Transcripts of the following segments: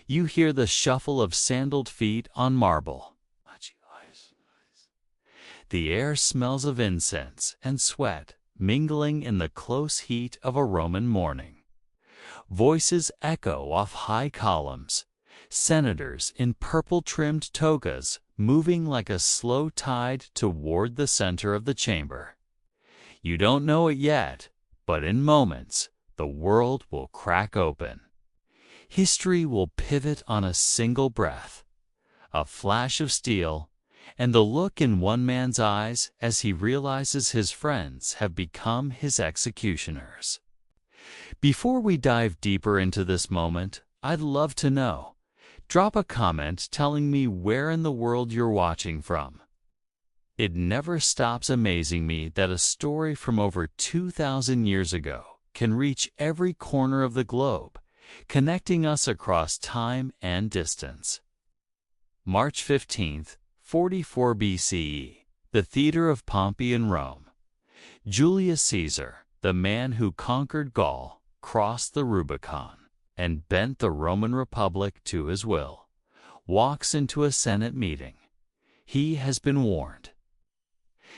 You hear the shuffle of sandaled feet on marble. The air smells of incense and sweat, mingling in the close heat of a Roman morning. Voices echo off high columns, senators in purple-trimmed togas moving like a slow tide toward the center of the chamber. You don't know it yet, but in moments, the world will crack open. History will pivot on a single breath, a flash of steel, and the look in one man's eyes as he realizes his friends have become his executioners. Before we dive deeper into this moment, I'd love to know. Drop a comment telling me where in the world you're watching from. It never stops amazing me that a story from over 2,000 years ago can reach every corner of the globe, connecting us across time and distance. March 15th, 44 BCE, the Theatre of Pompey in Rome. Julius Caesar, the man who conquered Gaul, crossed the Rubicon and bent the Roman Republic to his will, walks into a Senate meeting. He has been warned.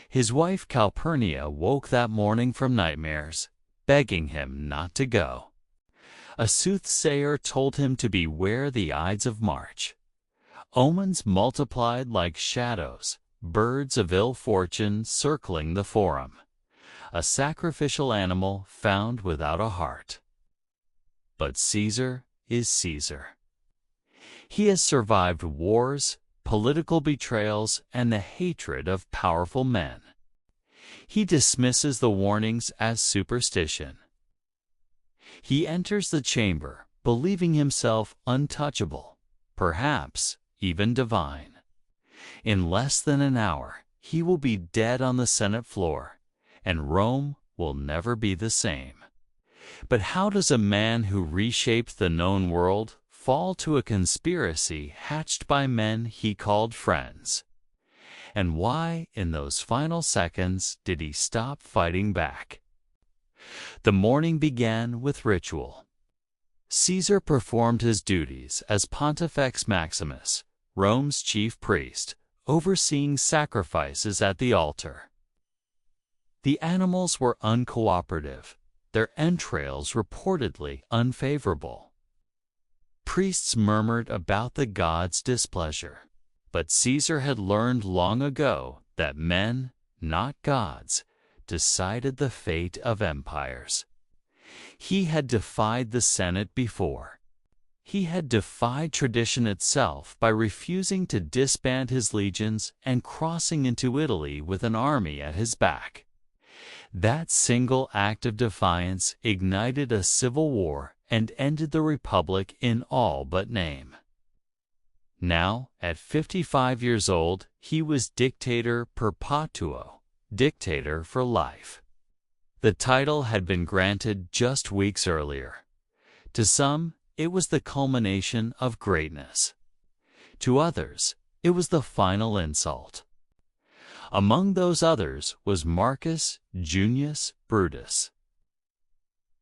His wife Calpurnia woke that morning from nightmares, begging him not to go. A soothsayer told him to beware the Ides of March. Omens multiplied like shadows, birds of ill fortune circling the forum. A sacrificial animal found without a heart. But Caesar is Caesar. He has survived wars, political betrayals, and the hatred of powerful men. He dismisses the warnings as superstition. He enters the chamber, believing himself untouchable, perhaps even divine. In less than an hour, he will be dead on the Senate floor, and Rome will never be the same. But how does a man who reshaped the known world fall to a conspiracy hatched by men he called friends? And why, in those final seconds, did he stop fighting back? The morning began with ritual. Caesar performed his duties as Pontifex Maximus, Rome's chief priest, overseeing sacrifices at the altar. The animals were uncooperative, their entrails reportedly unfavorable. Priests murmured about the gods' displeasure, but Caesar had learned long ago that men, not gods, decided the fate of empires. He had defied the Senate before. He had defied tradition itself by refusing to disband his legions and crossing into Italy with an army at his back. That single act of defiance ignited a civil war and ended the Republic in all but name. Now, at 55 years old, he was dictator perpetuo, dictator for life. The title had been granted just weeks earlier. To some, it was the culmination of greatness. To others, it was the final insult. Among those others was Marcus Junius Brutus.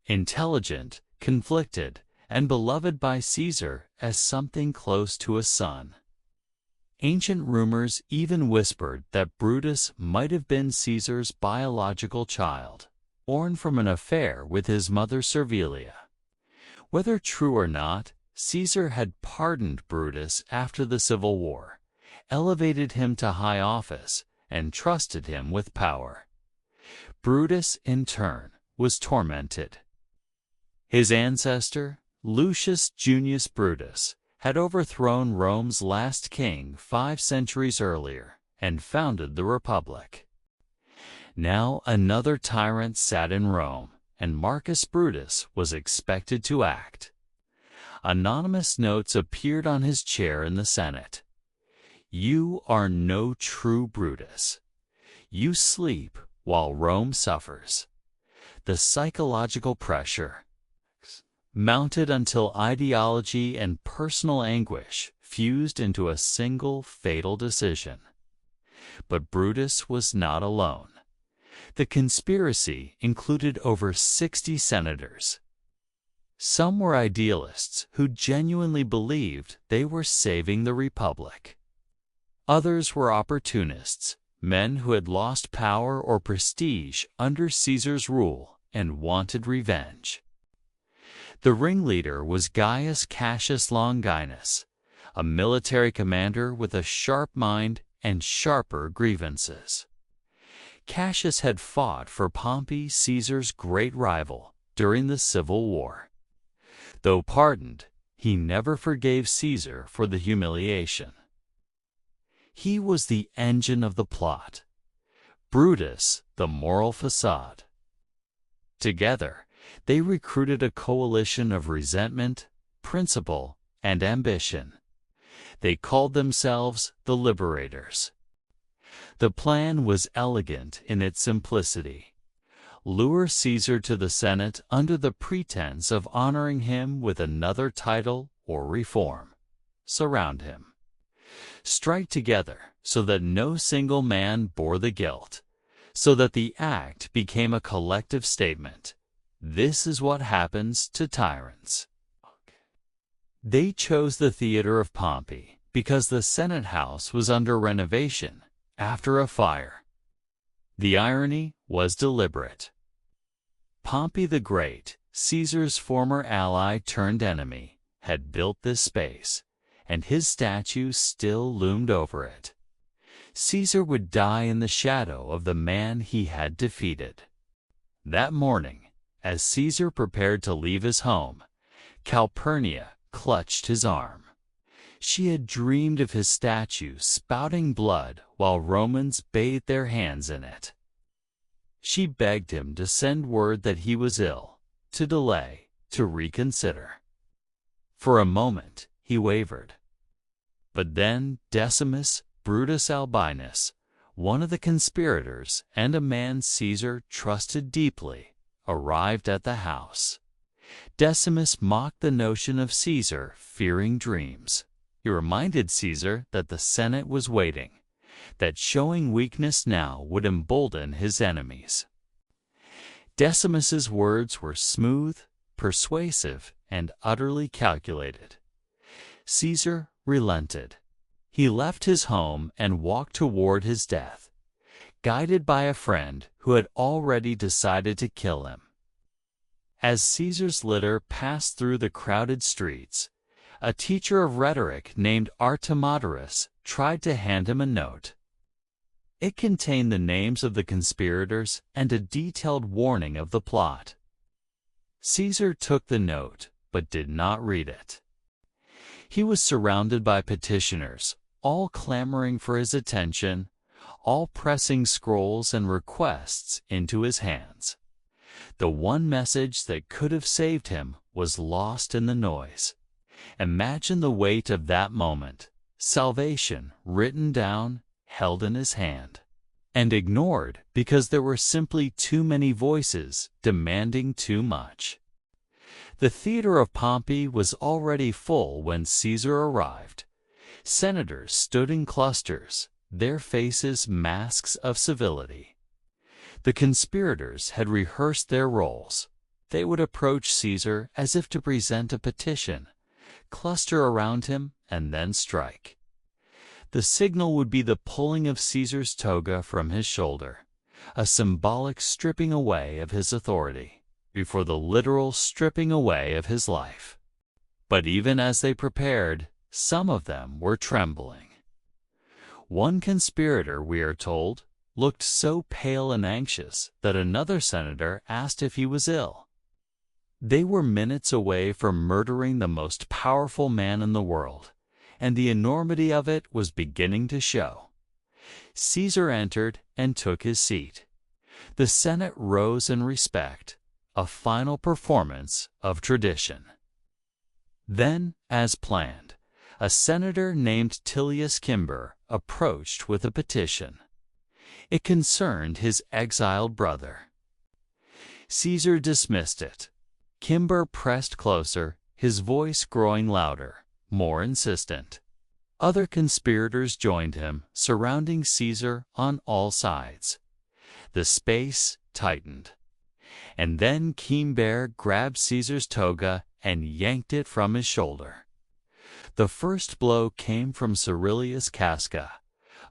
Intelligent, conflicted, and beloved by Caesar as something close to a son. Ancient rumors even whispered that Brutus might have been Caesar's biological child, born from an affair with his mother Servilia. Whether true or not, Caesar had pardoned Brutus after the Civil War, elevated him to high office, and trusted him with power. Brutus, in turn, was tormented. His ancestor, Lucius Junius Brutus, had overthrown Rome's last king 5 centuries earlier and founded the Republic. Now another tyrant sat in Rome, and Marcus Brutus was expected to act. Anonymous notes appeared on his chair in the Senate. You are no true Brutus. You sleep while Rome suffers. The psychological pressure mounted until ideology and personal anguish fused into a single fatal decision. But Brutus was not alone. The conspiracy included over 60 senators. Some were idealists who genuinely believed they were saving the Republic. Others were opportunists, men who had lost power or prestige under Caesar's rule and wanted revenge. The ringleader was Gaius Cassius Longinus, a military commander with a sharp mind and sharper grievances. Cassius had fought for Pompey, Caesar's great rival, during the Civil War. Though pardoned, he never forgave Caesar for the humiliation. He was the engine of the plot, Brutus the moral facade. Together, they recruited a coalition of resentment, principle, and ambition. They called themselves the Liberators. The plan was elegant in its simplicity. Lure Caesar to the Senate under the pretense of honoring him with another title or reform. Surround him. Strike together so that no single man bore the guilt, so that the act became a collective statement. This is what happens to tyrants. They chose the Theatre of Pompey because the Senate House was under renovation after a fire. The irony was deliberate. Pompey the Great, Caesar's former ally turned enemy, had built this space, and his statue still loomed over it. Caesar would die in the shadow of the man he had defeated. That morning, as Caesar prepared to leave his home, Calpurnia clutched his arm. She had dreamed of his statue spouting blood while Romans bathed their hands in it. She begged him to send word that he was ill, to delay, to reconsider. For a moment, he wavered. But then Decimus Brutus Albinus, one of the conspirators and a man Caesar trusted deeply, arrived at the house. Decimus mocked the notion of Caesar fearing dreams. He reminded Caesar that the Senate was waiting, that showing weakness now would embolden his enemies. Decimus's words were smooth, persuasive, and utterly calculated. Caesar relented. He left his home and walked toward his death, guided by a friend who had already decided to kill him. As Caesar's litter passed through the crowded streets, a teacher of rhetoric named Artemidorus tried to hand him a note. It contained the names of the conspirators and a detailed warning of the plot. Caesar took the note, but did not read it. He was surrounded by petitioners, all clamoring for his attention, all pressing scrolls and requests into his hands. The one message that could have saved him was lost in the noise. Imagine the weight of that moment, salvation written down, held in his hand, and ignored because there were simply too many voices demanding too much. The Theatre of Pompey was already full when Caesar arrived. Senators stood in clusters, their faces masks of civility. The conspirators had rehearsed their roles. They would approach Caesar as if to present a petition, cluster around him, and then strike. The signal would be the pulling of Caesar's toga from his shoulder, a symbolic stripping away of his authority, before the literal stripping away of his life. But even as they prepared, some of them were trembling. One conspirator, we are told, looked so pale and anxious that another senator asked if he was ill. They were minutes away from murdering the most powerful man in the world, and the enormity of it was beginning to show. Caesar entered and took his seat. The Senate rose in respect, a final performance of tradition. Then, as planned, a senator named Tullius Cimber approached with a petition. It concerned his exiled brother. Caesar dismissed it. Cimber pressed closer, his voice growing louder, more insistent. Other conspirators joined him, surrounding Caesar on all sides. The space tightened. And then Cimber grabbed Caesar's toga and yanked it from his shoulder. The first blow came from Caecilius Casca,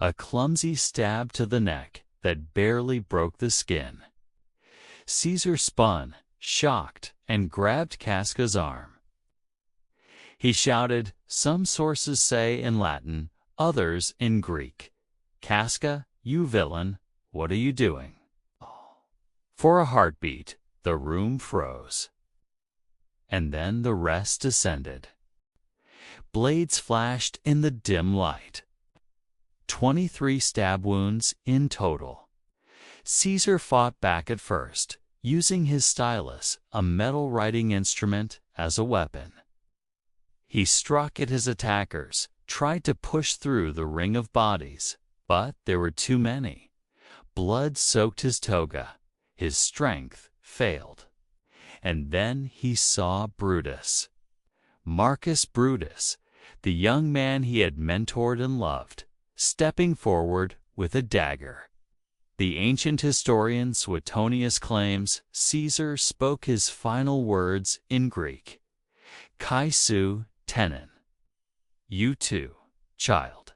a clumsy stab to the neck that barely broke the skin. Caesar spun, shocked, and grabbed Casca's arm. He shouted, some sources say in Latin, others in Greek, "Casca, you villain, what are you doing?" For a heartbeat, the room froze. And then the rest descended. Blades flashed in the dim light. 23 stab wounds in total. Caesar fought back at first, using his stylus, a metal writing instrument, as a weapon. He struck at his attackers, tried to push through the ring of bodies, but there were too many. Blood soaked his toga. His strength failed. And then he saw Brutus. Marcus Brutus, the young man he had mentored and loved, stepping forward with a dagger. The ancient historian Suetonius claims Caesar spoke his final words in Greek, "Kai su tenon." You too, child.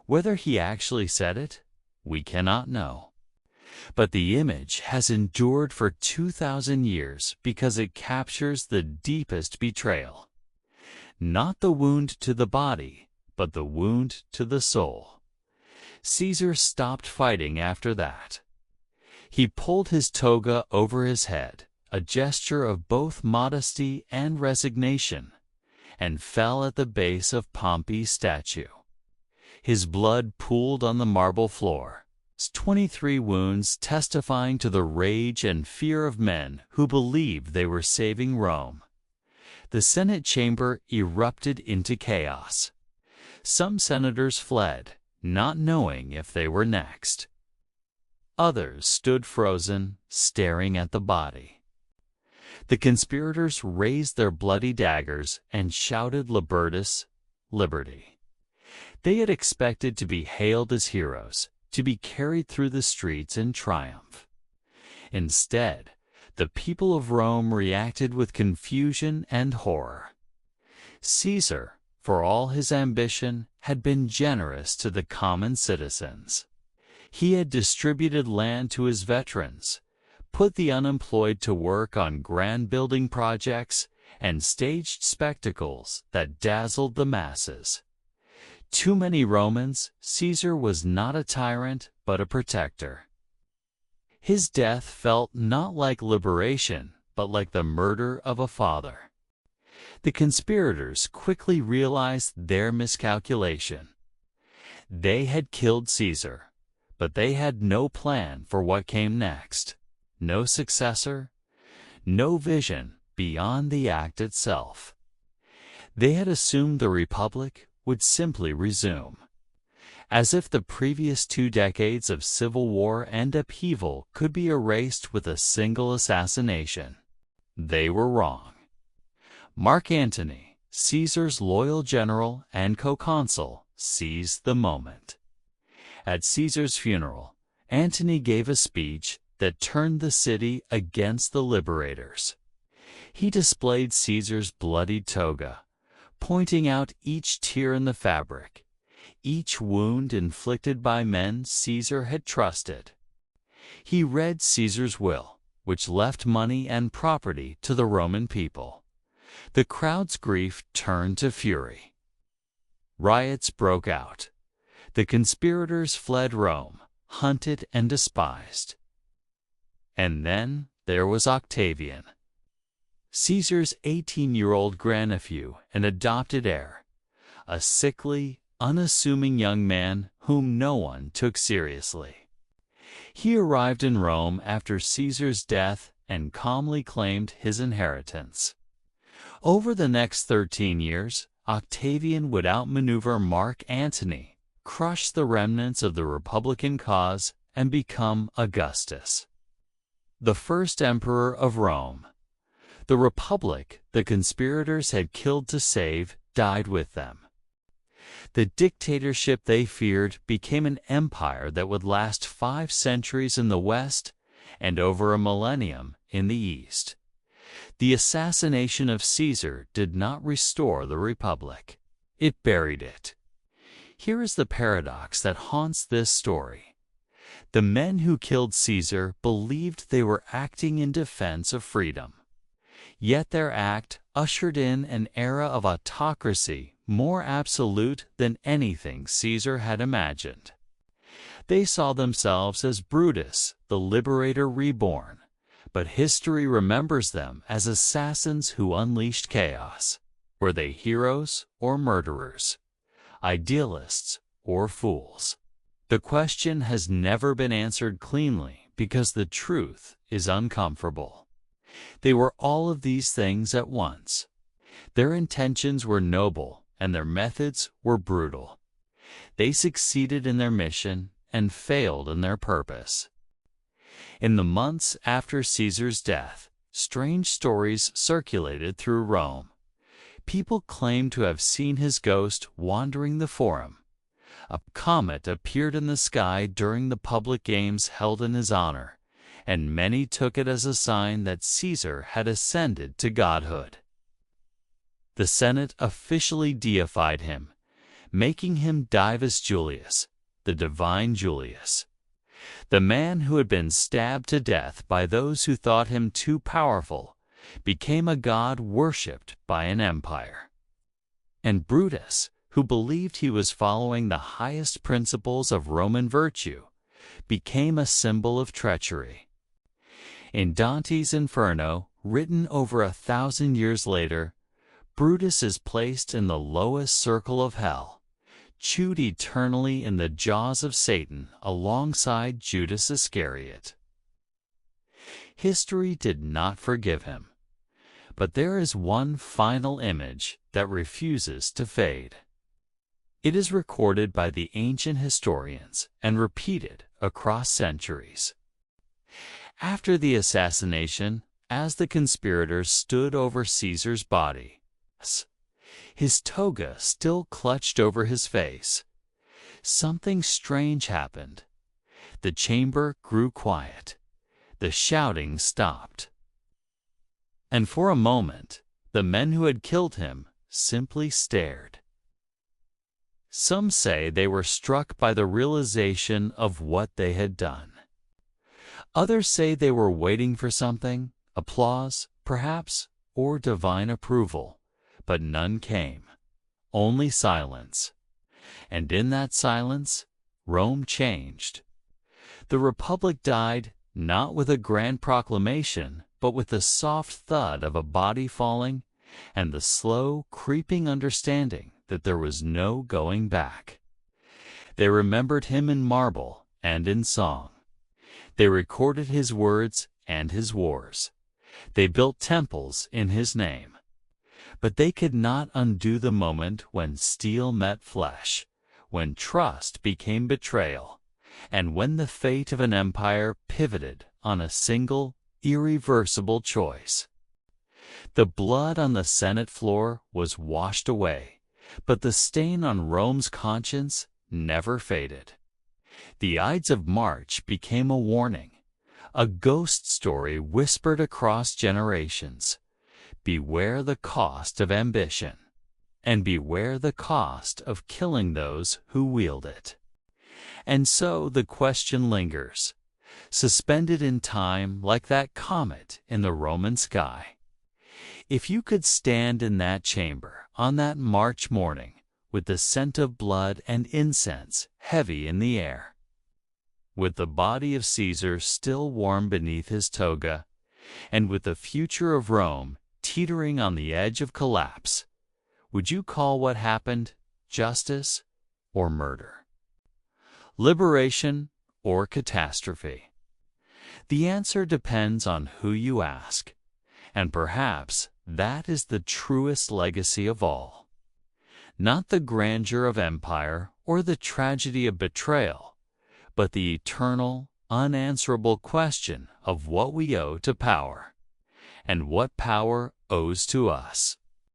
Whether he actually said it, we cannot know. But the image has endured for 2,000 years because it captures the deepest betrayal. Not the wound to the body, but the wound to the soul. Caesar stopped fighting after that. He pulled his toga over his head, a gesture of both modesty and resignation, and fell at the base of Pompey's statue. His blood pooled on the marble floor. 23 wounds testifying to the rage and fear of men who believed they were saving Rome. The Senate chamber erupted into chaos. Some senators fled, not knowing if they were next. Others stood frozen, staring at the body. The conspirators raised their bloody daggers and shouted Libertas, liberty. They had expected to be hailed as heroes, to be carried through the streets in triumph. Instead, the people of Rome reacted with confusion and horror. Caesar, for all his ambition, had been generous to the common citizens. He had distributed land to his veterans, put the unemployed to work on grand building projects, and staged spectacles that dazzled the masses. To many Romans, Caesar was not a tyrant, but a protector. His death felt not like liberation, but like the murder of a father. The conspirators quickly realized their miscalculation. They had killed Caesar, but they had no plan for what came next, no successor, no vision beyond the act itself. They had assumed the Republic would simply resume. As if the previous 2 decades of civil war and upheaval could be erased with a single assassination. They were wrong. Mark Antony, Caesar's loyal general and co-consul, seized the moment. At Caesar's funeral, Antony gave a speech that turned the city against the liberators. He displayed Caesar's bloodied toga, pointing out each tear in the fabric, each wound inflicted by men Caesar had trusted. He read Caesar's will, which left money and property to the Roman people. The crowd's grief turned to fury. Riots broke out. The conspirators fled Rome, hunted and despised. And then there was Octavian, Caesar's 18-year-old grandnephew and adopted heir, a sickly, unassuming young man whom no one took seriously. He arrived in Rome after Caesar's death and calmly claimed his inheritance. Over the next 13 years, Octavian would outmaneuver Mark Antony, crush the remnants of the Republican cause, and become Augustus, the first emperor of Rome. The Republic the conspirators had killed to save died with them. The dictatorship they feared became an empire that would last 5 centuries in the West and over a millennium in the East. The assassination of Caesar did not restore the Republic. It buried it. Here is the paradox that haunts this story. The men who killed Caesar believed they were acting in defense of freedom. Yet their act ushered in an era of autocracy more absolute than anything Caesar had imagined. They saw themselves as Brutus, the liberator reborn, but history remembers them as assassins who unleashed chaos. Were they heroes or murderers? Idealists or fools? The question has never been answered cleanly because the truth is uncomfortable. They were all of these things at once. Their intentions were noble and their methods were brutal. They succeeded in their mission and failed in their purpose. In the months after Caesar's death, strange stories circulated through Rome. People claimed to have seen his ghost wandering the Forum. A comet appeared in the sky during the public games held in his honor, and many took it as a sign that Caesar had ascended to godhood. The Senate officially deified him, making him Divus Julius, the divine Julius. The man who had been stabbed to death by those who thought him too powerful became a god worshipped by an empire. And Brutus, who believed he was following the highest principles of Roman virtue, became a symbol of treachery. In Dante's Inferno, written over 1,000 years later, Brutus is placed in the lowest circle of hell, chewed eternally in the jaws of Satan alongside Judas Iscariot. History did not forgive him, but there is one final image that refuses to fade. It is recorded by the ancient historians and repeated across centuries. After the assassination, as the conspirators stood over Caesar's body, his toga still clutched over his face, something strange happened. The chamber grew quiet. The shouting stopped. And for a moment, the men who had killed him simply stared. Some say they were struck by the realization of what they had done. Others say they were waiting for something, applause, perhaps, or divine approval, but none came, only silence. And in that silence, Rome changed. The Republic died not with a grand proclamation, but with the soft thud of a body falling and the slow, creeping understanding that there was no going back. They remembered him in marble and in song. They recorded his words and his wars. They built temples in his name. But they could not undo the moment when steel met flesh, when trust became betrayal, and when the fate of an empire pivoted on a single, irreversible choice. The blood on the Senate floor was washed away, but the stain on Rome's conscience never faded. The Ides of March became a warning, a ghost story whispered across generations. Beware the cost of ambition, and beware the cost of killing those who wield it. And so the question lingers, suspended in time like that comet in the Roman sky. If you could stand in that chamber on that March morning with the scent of blood and incense heavy in the air, with the body of Caesar still warm beneath his toga, and with the future of Rome teetering on the edge of collapse, would you call what happened justice or murder? Liberation or catastrophe? The answer depends on who you ask, and perhaps that is the truest legacy of all. Not the grandeur of empire or the tragedy of betrayal, but the eternal, unanswerable question of what we owe to power, and what power owes to us.